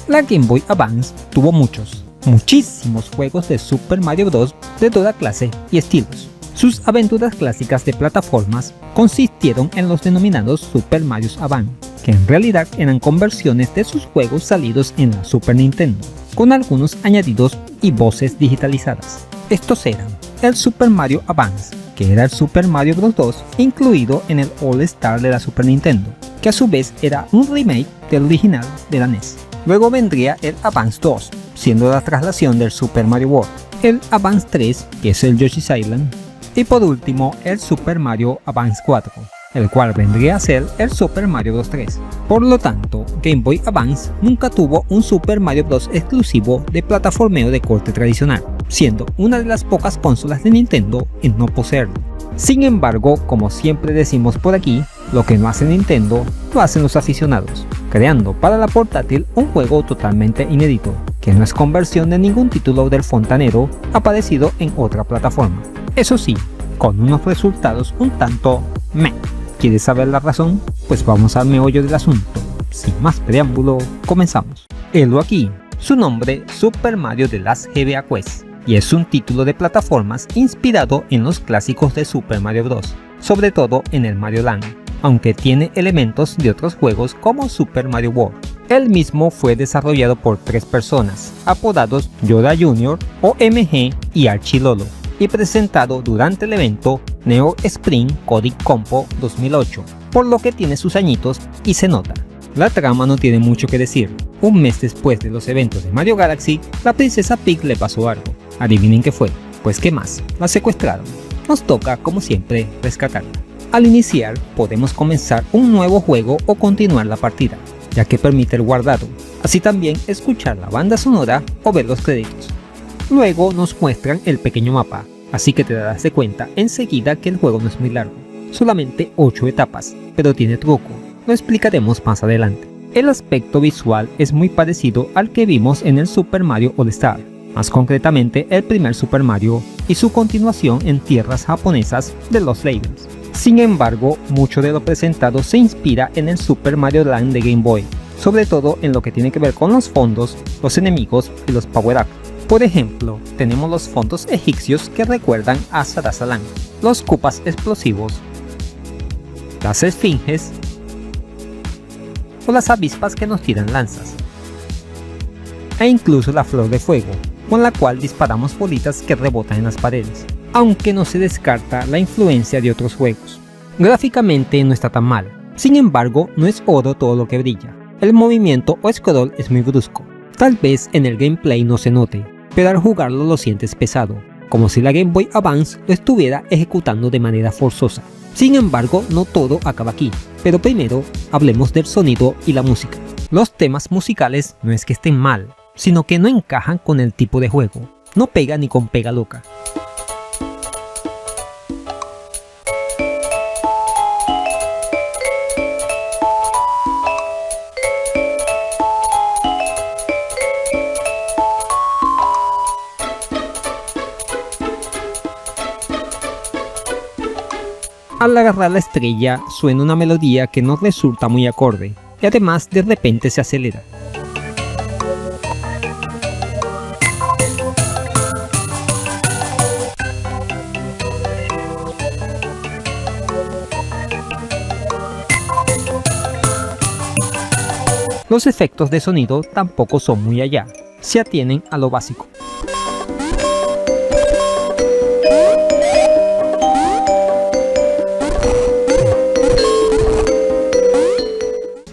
La Game Boy Advance tuvo muchísimos juegos de Super Mario Bros. De toda clase y estilos. Sus aventuras clásicas de plataformas consistieron en los denominados Super Mario Advance, que en realidad eran conversiones de sus juegos salidos en la Super Nintendo, con algunos añadidos y voces digitalizadas. Estos eran el Super Mario Advance, que era el Super Mario Bros. 2 incluido en el All Star de la Super Nintendo, que a su vez era un remake del original de la NES. Luego vendría el Advance 2, siendo la traslación del Super Mario World, el Advance 3, que es el Yoshi's Island, y por último el Super Mario Advance 4, el cual vendría a ser el Super Mario Bros. 3. Por lo tanto, Game Boy Advance nunca tuvo un Super Mario Bros. Exclusivo de plataformeo de corte tradicional, siendo una de las pocas consolas de Nintendo en no poseerlo. Sin embargo, como siempre decimos por aquí, lo que no hace Nintendo, lo hacen los aficionados, creando para la portátil un juego totalmente inédito, que no es conversión de ningún título del fontanero aparecido en otra plataforma. Eso sí, con unos resultados un tanto meh. ¿Quieres saber la razón? Pues vamos al meollo del asunto. Sin más preámbulo, comenzamos. Helo aquí, su nombre Super Mario The Last GBA Quest, y es un título de plataformas inspirado en los clásicos de Super Mario Bros., sobre todo en el Mario Land, aunque tiene elementos de otros juegos como Super Mario World. El mismo fue desarrollado por 3 personas, apodados Yoda Jr., OMG y Archilolo, y presentado durante el evento Neo Spring Coding Compo 2008, por lo que tiene sus añitos y se nota. La trama no tiene mucho que decir. Un mes después de los eventos de Mario Galaxy, la princesa Peach le pasó algo. Adivinen qué fue. Pues qué más, la secuestraron. Nos toca, como siempre, rescatarla. Al iniciar, podemos comenzar un nuevo juego o continuar la partida, ya que permite el guardado, así también escuchar la banda sonora o ver los créditos. Luego nos muestran el pequeño mapa, así que te darás de cuenta enseguida que el juego no es muy largo, solamente 8 etapas, pero tiene truco, lo explicaremos más adelante. El aspecto visual es muy parecido al que vimos en el Super Mario All Star, más concretamente el primer Super Mario y su continuación en tierras japonesas de los Labels. Sin embargo, mucho de lo presentado se inspira en el Super Mario Land de Game Boy, sobre todo en lo que tiene que ver con los fondos, los enemigos y los power-ups. Por ejemplo, tenemos los fondos egipcios que recuerdan a Sarasalan, los Koopas explosivos, las esfinges o las avispas que nos tiran lanzas, e incluso la flor de fuego, con la cual disparamos bolitas que rebotan en las paredes, aunque no se descarta la influencia de otros juegos. Gráficamente no está tan mal, sin embargo no es oro todo lo que brilla, el movimiento o scroll es muy brusco, tal vez en el gameplay no se note, pero al jugarlo lo sientes pesado, como si la Game Boy Advance lo estuviera ejecutando de manera forzosa. Sin embargo, no todo acaba aquí, pero primero hablemos del sonido y la música. Los temas musicales no es que estén mal, sino que no encajan con el tipo de juego, no pega ni con pega loca. Al agarrar la estrella suena una melodía que no resulta muy acorde y además de repente se acelera. Los efectos de sonido tampoco son muy allá, se atienen a lo básico.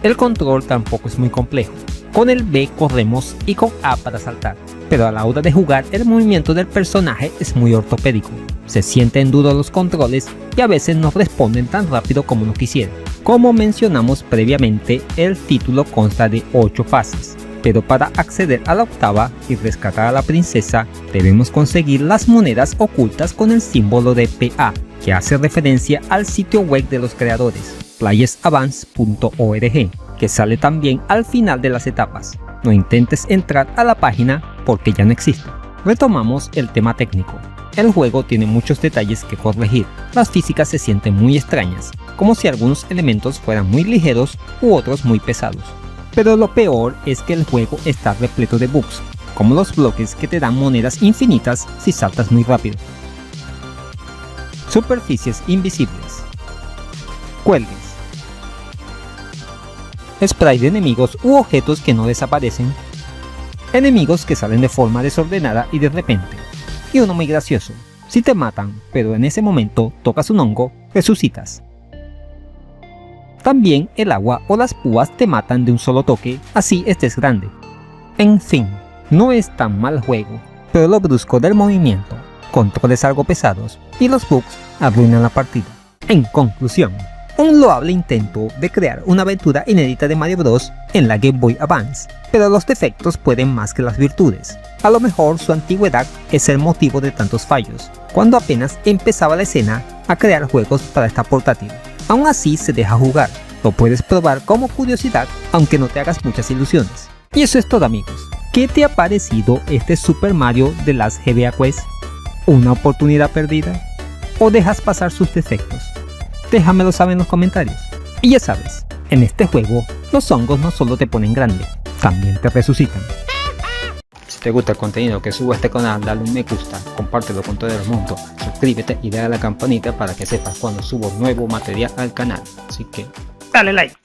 El control tampoco es muy complejo, con el B corremos y con A para saltar, pero a la hora de jugar el movimiento del personaje es muy ortopédico, se sienten duros los controles y a veces no responden tan rápido como uno quisiera. Como mencionamos previamente, el título consta de 8 fases, pero para acceder a la octava y rescatar a la princesa debemos conseguir las monedas ocultas con el símbolo de PA, que hace referencia al sitio web de los creadores, playersadvance.org, que sale también al final de las etapas. No intentes entrar a la página porque ya no existe. Retomamos el tema técnico. El juego tiene muchos detalles que corregir. Las físicas se sienten muy extrañas, como si algunos elementos fueran muy ligeros u otros muy pesados. pero lo peor es que el juego está repleto de bugs, como los bloques que te dan monedas infinitas si saltas muy rápido. Superficies invisibles. Cuelgues. Spray de enemigos u objetos que no desaparecen. Enemigos que salen de forma desordenada y de repente. Y uno muy gracioso. Si te matan, pero en ese momento tocas un hongo, resucitas. También el agua o las púas te matan de un solo toque, así estés grande. En fin, no es tan mal juego, pero lo brusco del movimiento, controles algo pesados y los bugs arruinan la partida. En conclusión, un loable intento de crear una aventura inédita de Mario Bros. En la Game Boy Advance, pero los defectos pueden más que las virtudes. A lo mejor su antigüedad es el motivo de tantos fallos, cuando apenas empezaba la escena a crear juegos para esta portátil. Aún así se deja jugar, lo puedes probar como curiosidad aunque no te hagas muchas ilusiones. Y eso es todo, amigos. ¿Qué te ha parecido este Super Mario de las GBA Quest? ¿Una oportunidad perdida? ¿O dejas pasar sus defectos? Déjamelo saber en los comentarios. Y ya sabes, en este juego los hongos no solo te ponen grande, también te resucitan. Si te gusta el contenido que subo a este canal, dale un me gusta, compártelo con todo el mundo, suscríbete y dale a la campanita para que sepas cuando subo nuevo material al canal. Así que dale like.